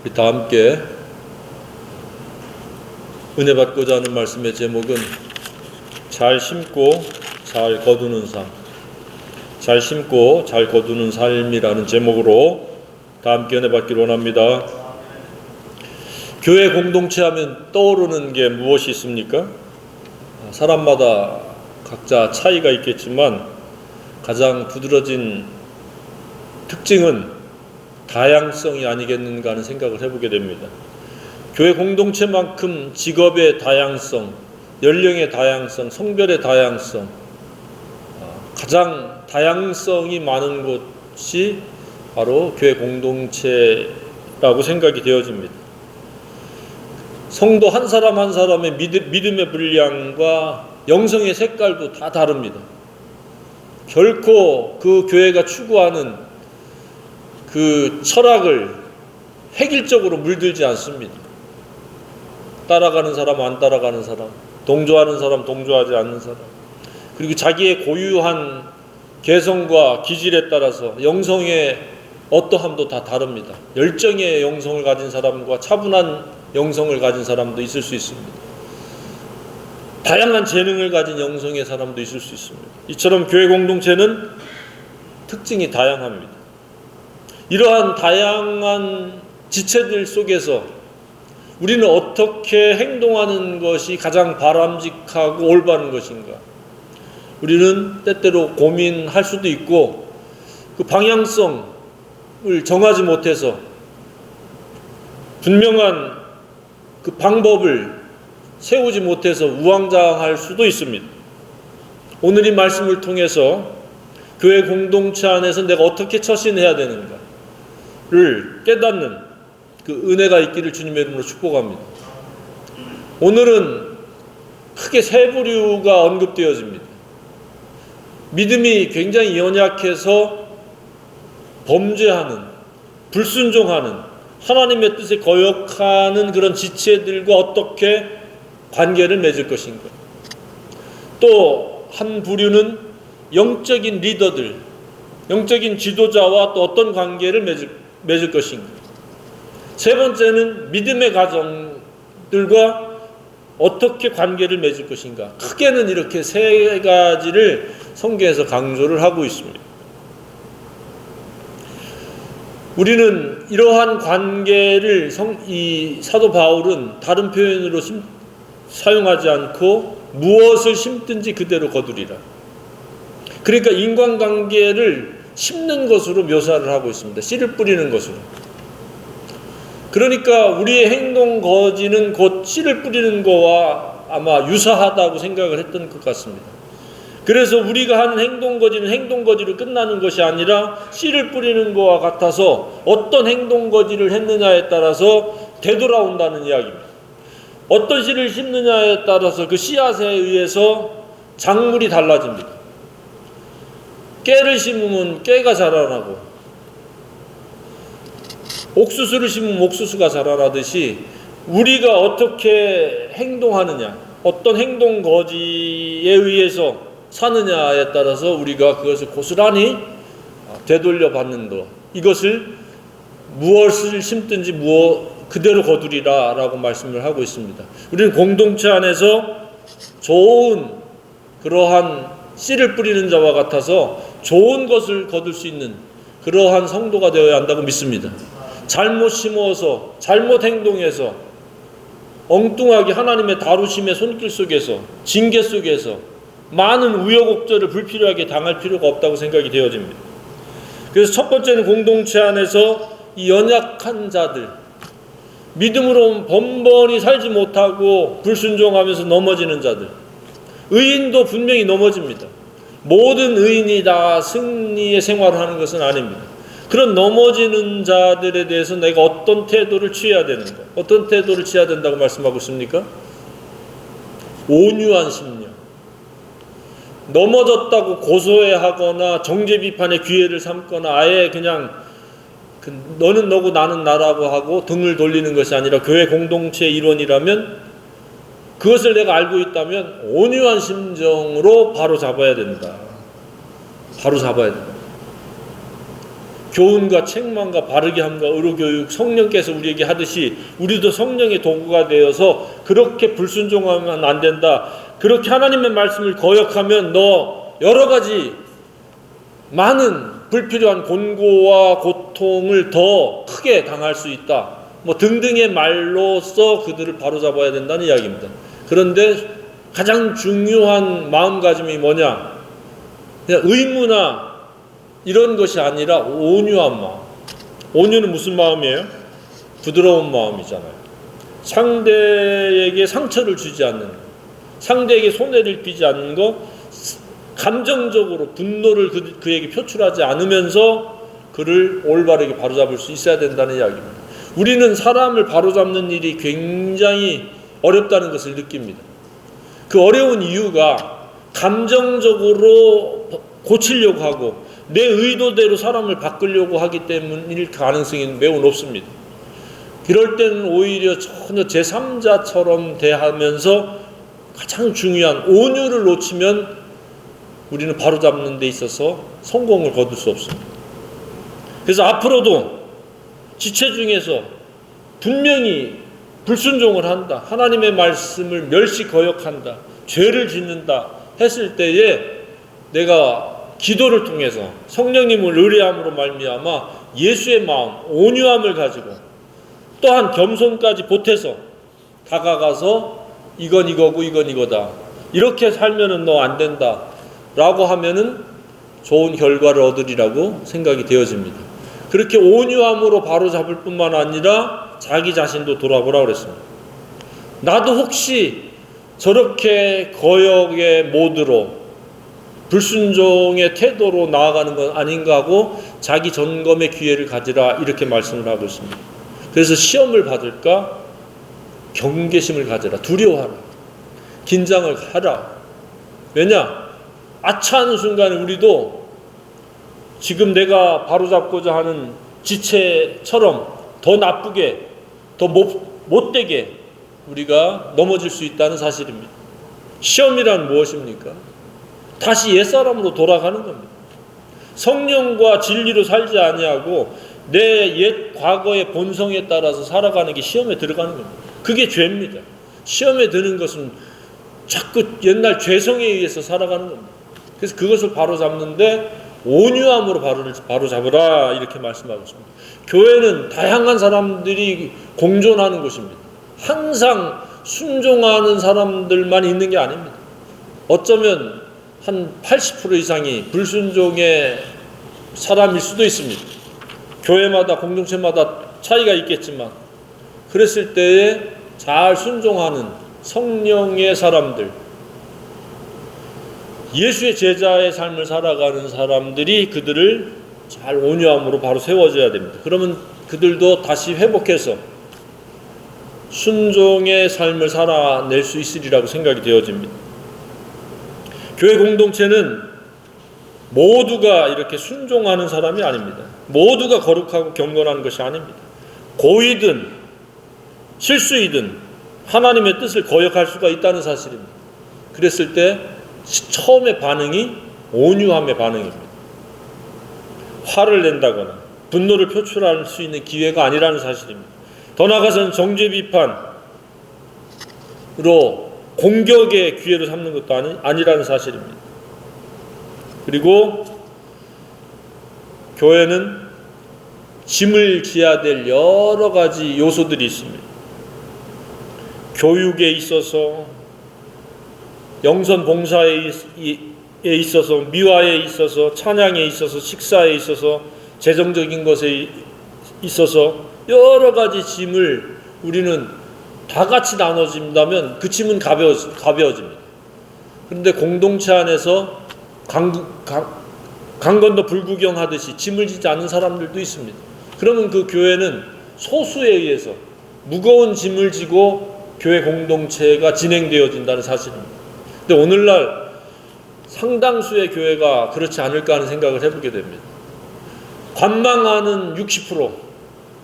우리 다 함께 은혜 받고자 하는 말씀의 제목은 잘 심고 잘 거두는 삶, 잘 심고 잘 거두는 삶이라는 제목으로 다 함께 은혜 받기를 원합니다. 교회 공동체 하면 떠오르는 게 무엇이 있습니까? 사람마다 각자 차이가 있겠지만 가장 두드러진 특징은 다양성이 아니겠는가 하는 생각을 해보게 됩니다. 교회 공동체만큼 직업의 다양성, 연령의 다양성, 성별의 다양성, 가장 다양성이 많은 곳이 바로 교회 공동체라고 생각이 되어집니다. 성도 한 사람 한 사람의 믿음의 분량과 영성의 색깔도 다 다릅니다. 결코 그 교회가 추구하는 그 철학을 획일적으로 물들지 않습니다. 따라가는 사람, 안 따라가는 사람, 동조하는 사람, 동조하지 않는 사람, 그리고 자기의 고유한 개성과 기질에 따라서 영성의 어떠함도 다 다릅니다. 열정의 영성을 가진 사람과 차분한 영성을 가진 사람도 있을 수 있습니다. 다양한 재능을 가진 영성의 사람도 있을 수 있습니다. 이처럼 교회 공동체는 특징이 다양합니다. 이러한 다양한 지체들 속에서 우리는 어떻게 행동하는 것이 가장 바람직하고 올바른 것인가? 우리는 때때로 고민할 수도 있고 그 방향성을 정하지 못해서 분명한 그 방법을 세우지 못해서 우왕좌왕할 수도 있습니다. 오늘 이 말씀을 통해서 교회 공동체 안에서 내가 어떻게 처신해야 되는가를 깨닫는 그 은혜가 있기를 주님의 이름으로 축복합니다. 오늘은 크게 세 부류가 언급되어집니다. 믿음이 굉장히 연약해서 범죄하는, 불순종하는, 하나님의 뜻에 거역하는 그런 지체들과 어떻게 관계를 맺을 것인가. 또 한 부류는 영적인 리더들, 영적인 지도자와 또 어떤 관계를 맺을 것인가. 세 번째는 믿음의 가정들과 어떻게 관계를 맺을 것인가. 크게는 이렇게 세 가지를 성경에서 강조를 하고 있습니다. 우리는 이러한 관계를 이 사도 바울은 다른 표현으로 사용하지 않고 무엇을 심든지 그대로 거두리라. 그러니까 인간관계를 심는 것으로 묘사를 하고 있습니다. 씨를 뿌리는 것으로. 그러니까 우리의 행동 거지는 곧 씨를 뿌리는 거와 아마 유사하다고 생각을 했던 것 같습니다. 그래서 우리가 하는 행동 거지는 행동 거지로 끝나는 것이 아니라 씨를 뿌리는 것과 같아서 어떤 행동 거지를 했느냐에 따라서 되돌아온다는 이야기입니다. 어떤 씨를 심느냐에 따라서 그 씨앗에 의해서 작물이 달라집니다. 깨를 심으면 깨가 자라나고 옥수수를 심으면 옥수수가 자라나듯이 우리가 어떻게 행동하느냐, 어떤 행동 거지에 의해서 사느냐에 따라서 우리가 그것을 고스란히 되돌려 받는 것, 이것을 무엇을 심든지 그대로 거두리라 라고 말씀을 하고 있습니다. 우리는 공동체 안에서 좋은 그러한 씨를 뿌리는 자와 같아서 좋은 것을 거둘 수 있는 그러한 성도가 되어야 한다고 믿습니다. 잘못 심어서 잘못 행동해서 엉뚱하게 하나님의 다루심의 손길 속에서 징계 속에서 많은 우여곡절을 불필요하게 당할 필요가 없다고 생각이 되어집니다. 그래서 첫 번째는 공동체 안에서 이 연약한 자들, 믿음으로 번번이 살지 못하고 불순종하면서 넘어지는 자들. 의인도 분명히 넘어집니다. 모든 의인이 다 승리의 생활을 하는 것은 아닙니다. 그런 넘어지는 자들에 대해서 내가 어떤 태도를 취해야 되는가? 어떤 태도를 취해야 된다고 말씀하고 있습니까? 온유한 심령. 넘어졌다고 고소해하거나 정죄 비판의 기회를 삼거나 아예 그냥 너는 너고 나는 나라고 하고 등을 돌리는 것이 아니라 교회 공동체의 일원이라면 그것을 내가 알고 있다면 온유한 심정으로 바로 잡아야 된다. 바로 잡아야 된다. 교훈과 책망과 바르게 함과 의로 교육, 성령께서 우리에게 하듯이 우리도 성령의 도구가 되어서 그렇게 불순종하면 안 된다. 그렇게 하나님의 말씀을 거역하면 너 여러 가지 많은 불필요한 곤고와 고통을 더 크게 당할 수 있다. 뭐 등등의 말로써 그들을 바로잡아야 된다는 이야기입니다. 그런데 가장 중요한 마음가짐이 뭐냐? 그냥 의무나 이런 것이 아니라 온유한 마음. 온유는 무슨 마음이에요? 부드러운 마음이잖아요. 상대에게 상처를 주지 않는 것, 상대에게 손해를 입히지 않는 것, 감정적으로 분노를 그에게 표출하지 않으면서 그를 올바르게 바로잡을 수 있어야 된다는 이야기입니다. 우리는 사람을 바로잡는 일이 굉장히 어렵다는 것을 느낍니다. 그 어려운 이유가 감정적으로 고치려고 하고 내 의도대로 사람을 바꾸려고 하기 때문일 가능성이 매우 높습니다. 그럴 때는 오히려 전혀 제3자처럼 대하면서 가장 중요한 온유를 놓치면 우리는 바로잡는 데 있어서 성공을 거둘 수 없습니다. 그래서 앞으로도 지체 중에서 분명히 불순종을 한다, 하나님의 말씀을 멸시 거역한다, 죄를 짓는다 했을 때에 내가 기도를 통해서 성령님을 의뢰함으로 말미암아 예수의 마음, 온유함을 가지고 또한 겸손까지 보태서 다가가서 이건 이거고 이건 이거다, 이렇게 살면은 너 안 된다 라고 하면은 좋은 결과를 얻으리라고 생각이 되어집니다. 그렇게 온유함으로 바로잡을 뿐만 아니라 자기 자신도 돌아보라고 그랬습니다. 나도 혹시 저렇게 거역의 모드로 불순종의 태도로 나아가는 건 아닌가 하고 자기 점검의 기회를 가지라, 이렇게 말씀을 하고 있습니다. 그래서 시험을 받을까 경계심을 가져라, 두려워하라, 긴장을 하라. 왜냐? 아차하는 순간에 우리도 지금 내가 바로잡고자 하는 지체처럼 더 나쁘게, 더 못되게 우리가 넘어질 수 있다는 사실입니다. 시험이란 무엇입니까? 다시 옛사람으로 돌아가는 겁니다. 성령과 진리로 살지 아니하고 내 옛 과거의 본성에 따라서 살아가는 게 시험에 들어가는 겁니다. 그게 죄입니다. 시험에 드는 것은 자꾸 옛날 죄성에 의해서 살아가는 겁니다. 그래서 그것을 바로잡는데 온유함으로 바로잡으라, 이렇게 말씀하고 있습니다. 교회는 다양한 사람들이 공존하는 곳입니다. 항상 순종하는 사람들만 있는 게 아닙니다. 어쩌면 한 80% 이상이 불순종의 사람일 수도 있습니다. 교회마다 공동체마다 차이가 있겠지만 그랬을 때에 잘 순종하는 성령의 사람들, 예수의 제자의 삶을 살아가는 사람들이 그들을 잘 온유함으로 바로 세워줘야 됩니다. 그러면 그들도 다시 회복해서 순종의 삶을 살아낼 수 있으리라고 생각이 되어집니다. 교회 공동체는 모두가 이렇게 순종하는 사람이 아닙니다. 모두가 거룩하고 경건한 것이 아닙니다. 고의든 실수이든 하나님의 뜻을 거역할 수가 있다는 사실입니다. 그랬을 때 처음의 반응이 온유함의 반응입니다. 화를 낸다거나 분노를 표출할 수 있는 기회가 아니라는 사실입니다. 더 나아가서는 정죄 비판으로 공격의 기회로 삼는 것도 아니라는 사실입니다. 그리고 교회는 짐을 지어야 될 여러 가지 요소들이 있습니다. 교육에 있어서, 영선 봉사에 있어서, 미화에 있어서, 찬양에 있어서, 식사에 있어서, 재정적인 것에 있어서 여러 가지 짐을 우리는 다 같이 나눠진다면 그 짐은 가벼워집니다. 그런데 공동체 안에서 강건도 불구경하듯이 짐을 지지 않는 사람들도 있습니다. 그러면 그 교회는 소수에 의해서 무거운 짐을 지고 교회 공동체가 진행되어진다는 사실입니다. 근데 오늘날 상당수의 교회가 그렇지 않을까 하는 생각을 해보게 됩니다. 관망하는 60%,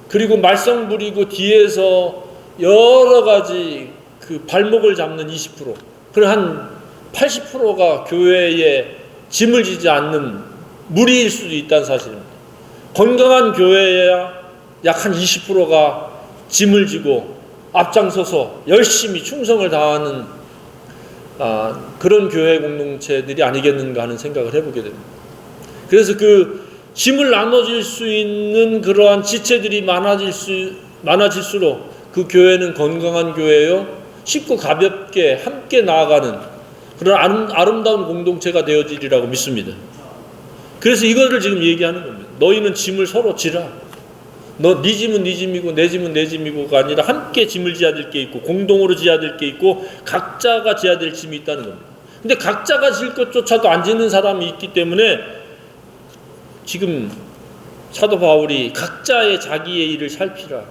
그리고 말썽 부리고 뒤에서 여러 가지 그 발목을 잡는 20%, 그리고 한 80%가 교회에 짐을 지지 않는 무리일 수도 있다는 사실입니다. 건강한 교회야 약 한 20%가 짐을 지고 앞장서서 열심히 충성을 다하는 그런 교회 공동체들이 아니겠는가 하는 생각을 해보게 됩니다. 그래서 그 짐을 나눠질 수 있는 그러한 지체들이 많아질수록 그 교회는 건강한 교회요, 쉽고 가볍게 함께 나아가는 그런 아름다운 공동체가 되어지리라고 믿습니다. 그래서 이거를 지금 얘기하는 겁니다. 너희는 짐을 서로 지라. 네 짐은 네 짐이고 내 짐은 내 짐이고가 아니라 함께 짐을 지어야 될 게 있고 공동으로 지어야 될 게 있고 각자가 지어야 될 짐이 있다는 겁니다. 근데 각자가 질 것조차도 안 짓는 사람이 있기 때문에 지금 사도 바울이 각자의 자기의 일을 살피라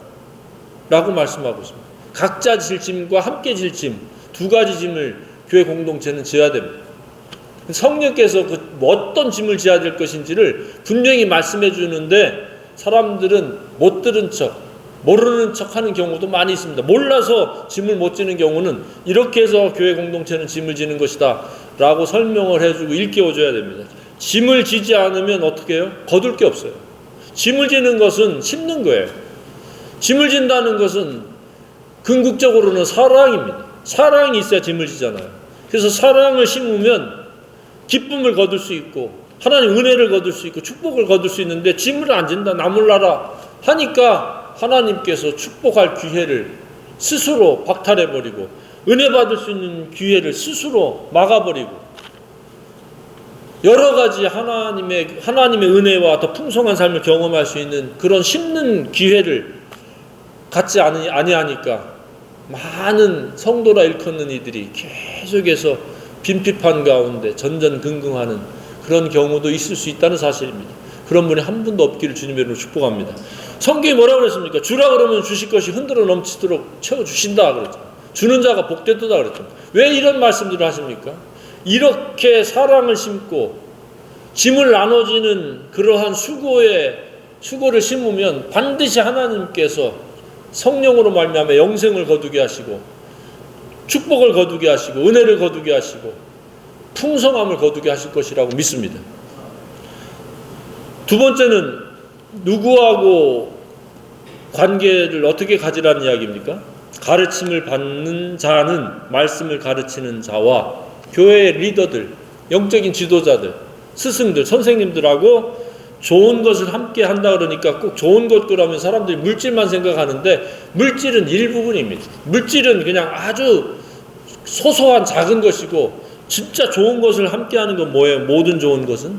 라고 말씀하고 있습니다. 각자 질 짐과 함께 질 짐, 두 가지 짐을 교회 공동체는 져야 됩니다. 성령께서 어떤 짐을 져야 될 것인지를 분명히 말씀해 주는데 사람들은 못 들은 척, 모르는 척 하는 경우도 많이 있습니다. 몰라서 짐을 못 지는 경우는 이렇게 해서 교회 공동체는 짐을 지는 것이다 라고 설명을 해주고 일깨워줘야 됩니다. 짐을 지지 않으면 어떻게 해요? 거둘 게 없어요. 짐을 지는 것은 심는 거예요. 짐을 진다는 것은 궁극적으로는 사랑입니다. 사랑이 있어야 짐을 지잖아요. 그래서 사랑을 심으면 기쁨을 거둘 수 있고 하나님 은혜를 거둘 수 있고 축복을 거둘 수 있는데 짐을 안 진다, 나몰라라 하니까 하나님께서 축복할 기회를 스스로 박탈해버리고 은혜 받을 수 있는 기회를 스스로 막아버리고 여러 가지 하나님의 은혜와 더 풍성한 삶을 경험할 수 있는 그런 심는 기회를 갖지 아니하니까 많은 성도라 일컫는 이들이 계속해서 빈핍한 가운데 전전긍긍하는 그런 경우도 있을 수 있다는 사실입니다. 그런 분이 한 분도 없기를 주님의 이름으로 축복합니다. 성경이 뭐라고 그랬습니까? 주라 그러면 주실 것이 흔들어 넘치도록 채워주신다 그랬죠. 주는 자가 복되도다 그랬죠. 왜 이런 말씀들을 하십니까? 이렇게 사랑을 심고 짐을 나눠지는 그러한 수고를 심으면 반드시 하나님께서 성령으로 말미암아 영생을 거두게 하시고 축복을 거두게 하시고 은혜를 거두게 하시고 풍성함을 거두게 하실 것이라고 믿습니다. 두 번째는 누구하고 관계를 어떻게 가지라는 이야기입니까? 가르침을 받는 자는 말씀을 가르치는 자와 교회의 리더들, 영적인 지도자들, 스승들, 선생님들하고 좋은 것을 함께 한다 그러니까 꼭 좋은 것 그러면 사람들이 물질만 생각하는데 물질은 일부분입니다. 물질은 그냥 아주 소소한 작은 것이고 진짜 좋은 것을 함께하는 건 뭐예요? 모든 좋은 것은?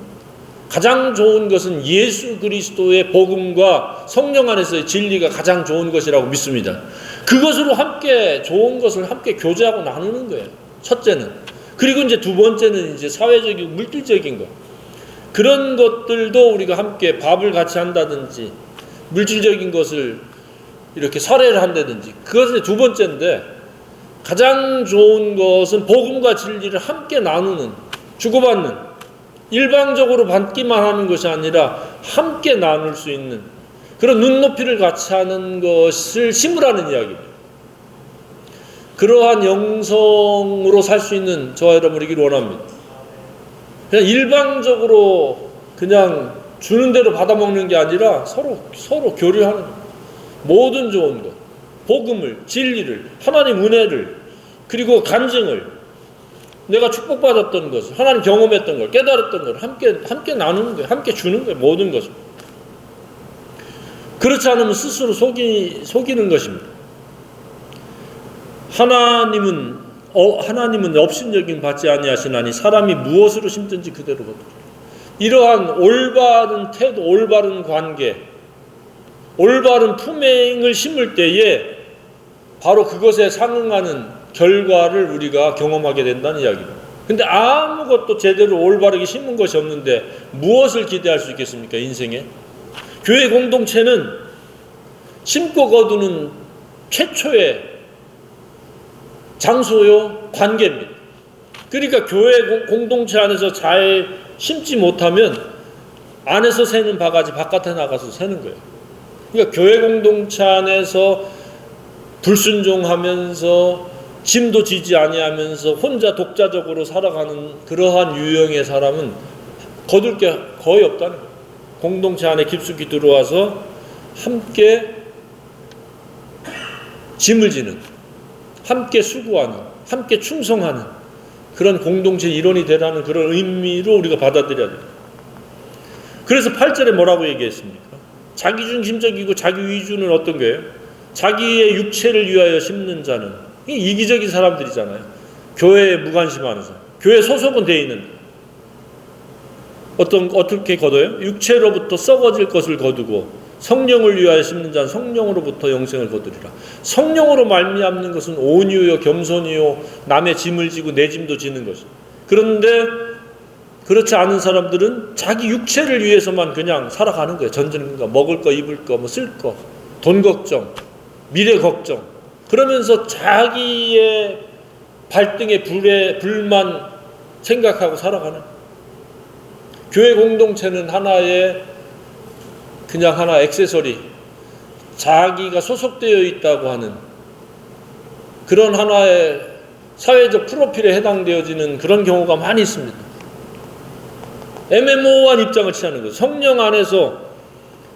가장 좋은 것은 예수 그리스도의 복음과 성령 안에서의 진리가 가장 좋은 것이라고 믿습니다. 그것으로 함께 좋은 것을 함께 교제하고 나누는 거예요. 첫째는. 그리고 이제 두 번째는 이제 사회적이고 물질적인 것. 그런 것들도 우리가 함께 밥을 같이 한다든지 물질적인 것을 이렇게 사례를 한다든지 그것은 두 번째인데 가장 좋은 것은 복음과 진리를 함께 나누는, 주고받는, 일방적으로 받기만 하는 것이 아니라 함께 나눌 수 있는 그런 눈높이를 같이 하는 것을 심으라는 이야기입니다. 그러한 영성으로 살 수 있는 저와 여러분이길 원합니다. 그냥 일방적으로 그냥 주는 대로 받아먹는 게 아니라 서로 교류하는 거예요. 모든 좋은 것, 복음을, 진리를, 하나님 은혜를, 그리고 간증을, 내가 축복받았던 것을, 하나님 경험했던 걸, 깨달았던 걸 함께 나누는 거예요. 함께 주는 거예요. 모든 것을. 그렇지 않으면 스스로 속이는 것입니다. 하나님은 업신여김 받지 아니하시나니 사람이 무엇으로 심든지 그대로 거두리라. 이러한 올바른 태도, 올바른 관계, 올바른 품행을 심을 때에 바로 그것에 상응하는 결과를 우리가 경험하게 된다는 이야기입니다. 근데 아무것도 제대로 올바르게 심은 것이 없는데 무엇을 기대할 수 있겠습니까? 인생에. 교회 공동체는 심고 거두는 최초의 장소요, 관계입니다. 그러니까 교회 공동체 안에서 잘 심지 못하면 안에서 새는 바가지 바깥에 나가서 새는 거예요. 그러니까 교회 공동체 안에서 불순종하면서 짐도 지지 아니하면서 혼자 독자적으로 살아가는 그러한 유형의 사람은 거둘 게 거의 없다는 거예요. 공동체 안에 깊숙이 들어와서 함께 짐을 지는, 함께 수고하는, 함께 충성하는 그런 공동체 일원이 되라는 그런 의미로 우리가 받아들여야 돼요. 그래서 8절에 뭐라고 얘기했습니까? 자기중심적이고 자기위주는 어떤 거예요? 자기의 육체를 위하여 심는 자는, 이기적인 사람들이잖아요. 교회에 무관심하는 사람, 교회 소속은 되어 있는, 어떻게 거둬요? 육체로부터 썩어질 것을 거두고 성령을 위하여 심는 자는 성령으로부터 영생을 거두리라. 성령으로 말미암는 것은 온유요 겸손이요 남의 짐을 지고 내 짐도 지는 것이죠. 그런데 그렇지 않은 사람들은 자기 육체를 위해서만 그냥 살아가는 거예요. 전전인가 먹을 거, 입을 거, 뭐 쓸 거, 돈 걱정, 미래 걱정. 그러면서 자기의 발등에 불만 생각하고 살아가는. 교회 공동체는 하나의 그냥 하나 액세서리, 자기가 소속되어 있다고 하는 그런 하나의 사회적 프로필에 해당되어지는 그런 경우가 많이 있습니다. 애매모호한 입장을 취하는 거죠. 성령 안에서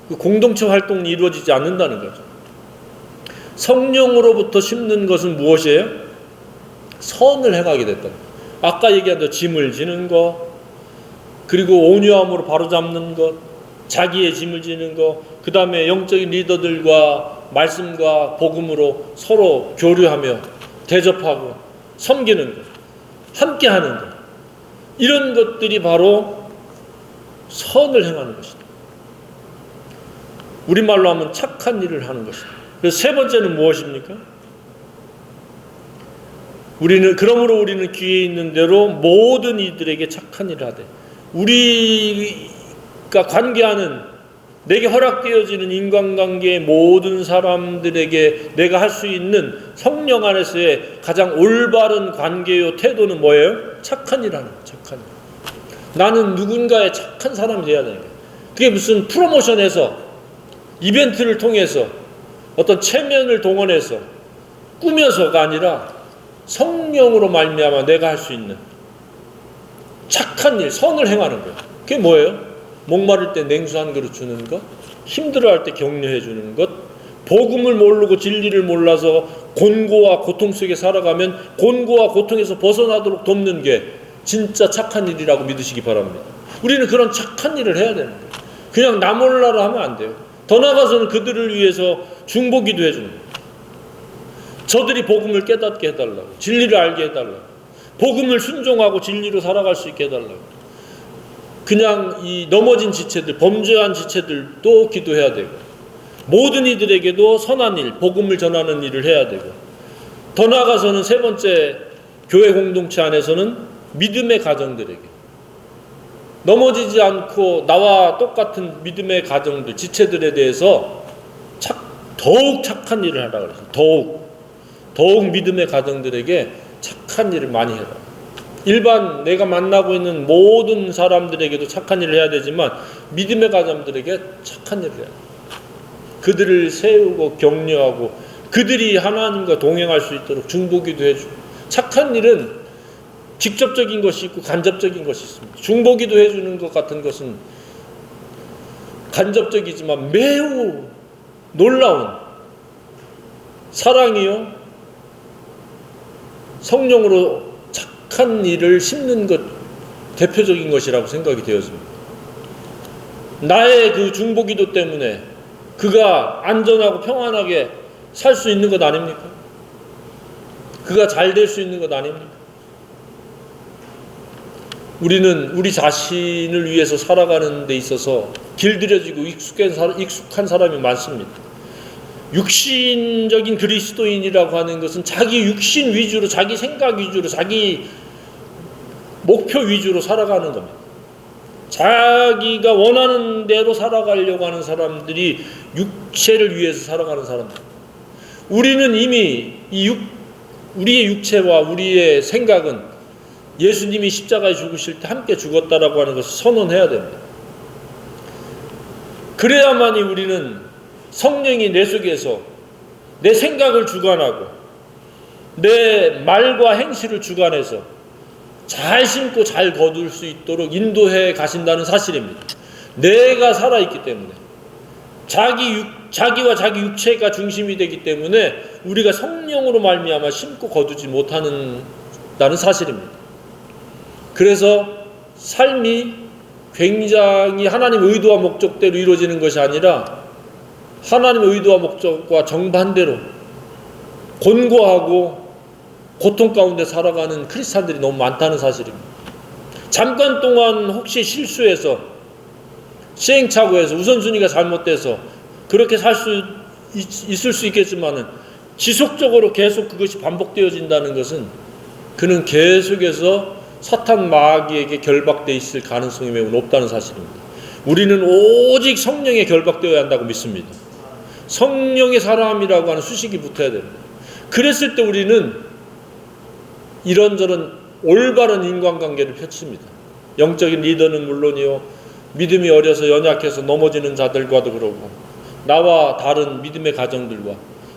그 공동체 활동이 이루어지지 않는다는 거죠. 성령으로부터 심는 것은 무엇이에요? 선을 행하게 됐다. 아까 얘기한 대로 짐을 지는 것, 그리고 온유함으로 바로잡는 것, 자기의 짐을 지는 것, 그 다음에 영적인 리더들과 말씀과 복음으로 서로 교류하며 대접하고 섬기는 것, 함께하는 것, 이런 것들이 바로 선을 행하는 것이다. 우리말로 하면 착한 일을 하는 것이다. 그래서 세 번째는 무엇입니까? 그러므로 우리는 귀에 있는 대로 모든 이들에게 착한 일을 하되, 우리가 관계하는, 내게 허락되어지는 인간관계의 모든 사람들에게 내가 할 수 있는 성령 안에서의 가장 올바른 관계요 태도는 뭐예요? 착한 일 하는 거예요. 착한 일. 나는 누군가의 착한 사람이 되어야 되는 거예요. 그게 무슨 프로모션에서, 이벤트를 통해서, 어떤 체면을 동원해서 꾸며서가 아니라 성령으로 말미암아 내가 할 수 있는 착한 일, 선을 행하는 거예요. 그게 뭐예요? 목마를 때 냉수 한 그릇 주는 것, 힘들어할 때 격려해 주는 것, 복음을 모르고 진리를 몰라서 곤고와 고통 속에 살아가면 곤고와 고통에서 벗어나도록 돕는 게 진짜 착한 일이라고 믿으시기 바랍니다. 우리는 그런 착한 일을 해야 되는 거예요. 그냥 나 몰라라 하면 안 돼요. 더 나아가서는 그들을 위해서 중보기도 해주는 거예요. 저들이 복음을 깨닫게 해달라고, 진리를 알게 해달라고, 복음을 순종하고 진리로 살아갈 수 있게 해달라고. 그냥 이 넘어진 지체들, 범죄한 지체들도 기도해야 되고, 모든 이들에게도 선한 일, 복음을 전하는 일을 해야 되고, 더 나아가서는 세 번째, 교회 공동체 안에서는 믿음의 가정들에게, 넘어지지 않고 나와 똑같은 믿음의 가정들, 지체들에 대해서 더욱 착한 일을 하라고 그랬어요. 더욱 믿음의 가정들에게 착한 일을 많이 해라. 일반 내가 만나고 있는 모든 사람들에게도 착한 일을 해야 되지만 믿음의 가정들에게 착한 일을 해야 돼. 그들을 세우고 격려하고 그들이 하나님과 동행할 수 있도록 중보기도 해주고. 착한 일은 직접적인 것이 있고 간접적인 것이 있습니다. 중보기도 해주는 것 같은 것은 간접적이지만 매우 놀라운 사랑이요, 성령으로 착한 일을 심는 것, 대표적인 것이라고 생각이 되었습니다. 나의 그 중보기도 때문에 그가 안전하고 평안하게 살 수 있는 것 아닙니까? 그가 잘 될 수 있는 것 아닙니까? 우리는 우리 자신을 위해서 살아가는 데 있어서 길들여지고 익숙한 사람이 많습니다. 육신적인 그리스도인이라고 하는 것은 자기 육신 위주로, 자기 생각 위주로, 자기 목표 위주로 살아가는 겁니다. 자기가 원하는 대로 살아가려고 하는 사람들이 육체를 위해서 살아가는 사람들. 우리는 이미 우리의 육체와 우리의 생각은 예수님이 십자가에 죽으실 때 함께 죽었다라고 하는 것을 선언해야 됩니다. 그래야만이 우리는 성령이 내 속에서 내 생각을 주관하고 내 말과 행실을 주관해서 잘 심고 잘 거둘 수 있도록 인도해 가신다는 사실입니다. 내가 살아있기 때문에, 자기와 자기 육체가 중심이 되기 때문에 우리가 성령으로 말미암아 심고 거두지 못하는 사실입니다. 그래서 삶이 굉장히 하나님의 의도와 목적대로 이루어지는 것이 아니라 하나님의 의도와 목적과 정반대로 곤고하고 고통 가운데 살아가는 크리스찬들이 너무 많다는 사실입니다. 잠깐 동안 혹시 실수해서, 시행착오해서, 우선순위가 잘못돼서 그렇게 살 수 있을 수 있겠지만은 지속적으로 계속 그것이 반복되어진다는 것은 그는 계속해서 사탄 마귀에게 결박되어 있을 가능성이 매우 높다는 사실입니다. 우리는 오직 성령에 결박되어야 한다고 믿습니다. 성령의 사람이라고 하는 수식이 붙어야 됩니다. 그랬을 때 우리는 이런저런 올바른 인간관계를 펼칩니다. 영적인 리더는 물론이요, 믿음이 어려서 연약해서 넘어지는 자들과도 그러고, 나와 다른 믿음의 가정들과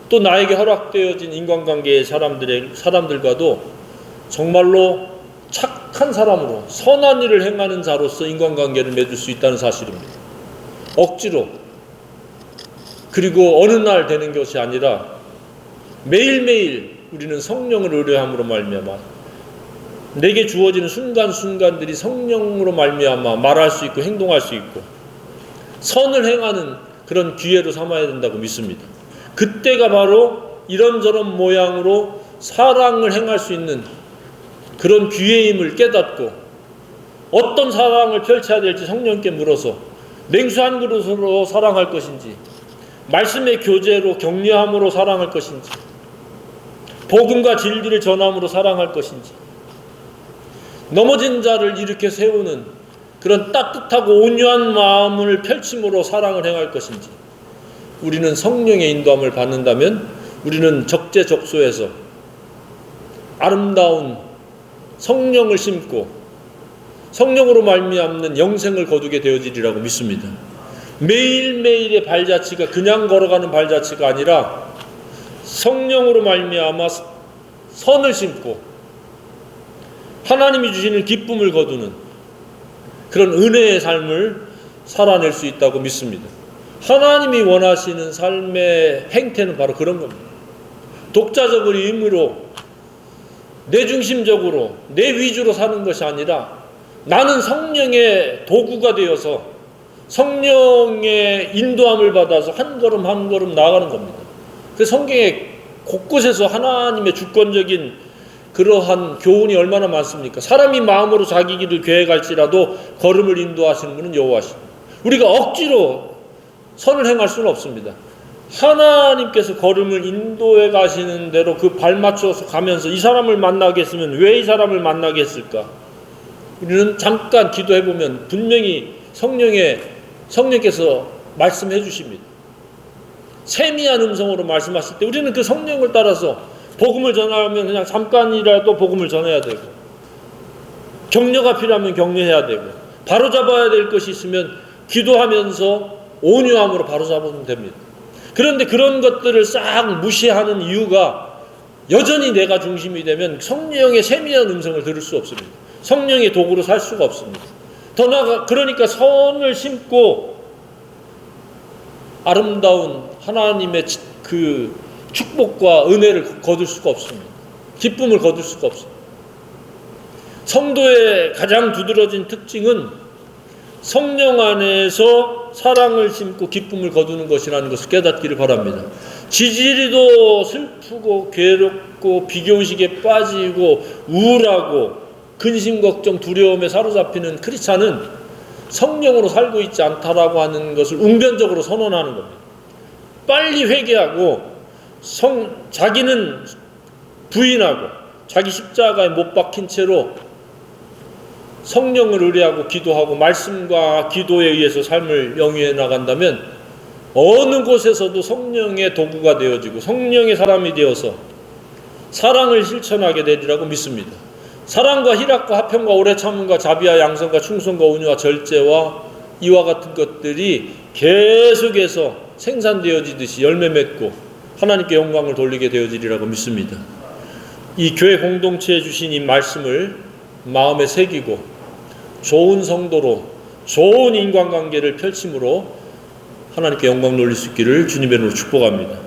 또 나에게 허락되어진 인간관계의 사람들과도 정말로 착한 사람으로 선한 일을 행하는 자로서 인간관계를 맺을 수 있다는 사실입니다. 억지로, 그리고 어느 날 되는 것이 아니라 매일매일 우리는 성령을 의뢰함으로 말미암아 내게 주어지는 순간순간들이 성령으로 말미암아 말할 수 있고 행동할 수 있고 선을 행하는 그런 기회로 삼아야 된다고 믿습니다. 그때가 바로 이런저런 모양으로 사랑을 행할 수 있는 그런 기회임을 깨닫고 어떤 사랑을 펼쳐야 될지 성령께 물어서 냉수 한 그릇으로 사랑할 것인지, 말씀의 교제로 격려함으로 사랑할 것인지, 복음과 진리를 전함으로 사랑할 것인지, 넘어진 자를 일으켜 세우는 그런 따뜻하고 온유한 마음을 펼침으로 사랑을 행할 것인지, 우리는 성령의 인도함을 받는다면 우리는 적재적소에서 아름다운 성령을 심고 성령으로 말미암는 영생을 거두게 되어지리라고 믿습니다. 매일매일의 발자취가 그냥 걸어가는 발자취가 아니라 성령으로 말미암아 선을 심고 하나님이 주시는 기쁨을 거두는 그런 은혜의 삶을 살아낼 수 있다고 믿습니다. 하나님이 원하시는 삶의 행태는 바로 그런 겁니다. 독자적인 의무로 내중심적으로 내 위주로 사는 것이 아니라 나는 성령의 도구가 되어서 성령의 인도함을 받아서 한 걸음 한 걸음 나아가는 겁니다. 그 성경에 곳곳에서 하나님의 주권적인 그러한 교훈이 얼마나 많습니까? 사람이 마음으로 자기 길을 계획할지라도 걸음을 인도하시는 분은 여호와시고, 우리가 억지로 선을 행할 수는 없습니다. 하나님께서 걸음을 인도해 가시는 대로 그 발 맞춰서 가면서 이 사람을 만나게 했으면 왜 이 사람을 만나게 했을까? 우리는 잠깐 기도해 보면 분명히 성령께서 말씀해 주십니다. 세미한 음성으로 말씀하실 때 우리는 그 성령을 따라서 복음을 전하면 그냥 잠깐이라도 복음을 전해야 되고, 격려가 필요하면 격려해야 되고, 바로잡아야 될 것이 있으면 기도하면서 온유함으로 바로잡으면 됩니다. 그런데 그런 것들을 싹 무시하는 이유가 여전히 내가 중심이 되면 성령의 세미한 음성을 들을 수 없습니다. 성령의 도구로 살 수가 없습니다. 더 나아가 그러니까 선을 심고 아름다운 하나님의 그 축복과 은혜를 거둘 수가 없습니다. 기쁨을 거둘 수가 없습니다. 성도의 가장 두드러진 특징은 성령 안에서 사랑을 심고 기쁨을 거두는 것이라는 것을 깨닫기를 바랍니다. 지지리도 슬프고 괴롭고 비교의식에 빠지고 우울하고 근심 걱정 두려움에 사로잡히는 크리스찬은 성령으로 살고 있지 않다라고 하는 것을 웅변적으로 선언하는 겁니다. 빨리 회개하고 자기는 부인하고 자기 십자가에 못 박힌 채로 성령을 의뢰하고 기도하고 말씀과 기도에 의해서 삶을 영위해 나간다면 어느 곳에서도 성령의 도구가 되어지고 성령의 사람이 되어서 사랑을 실천하게 되리라고 믿습니다. 사랑과 희락과 화평과 오래 참음과 자비와 양선과 충성과 온유와 절제와 이와 같은 것들이 계속해서 생산되어지듯이 열매 맺고 하나님께 영광을 돌리게 되어지리라고 믿습니다. 이 교회 공동체에 주신 이 말씀을 마음에 새기고 좋은 성도로 좋은 인간관계를 펼침으로 하나님께 영광 돌릴 수 있기를 주님의 이름으로 축복합니다.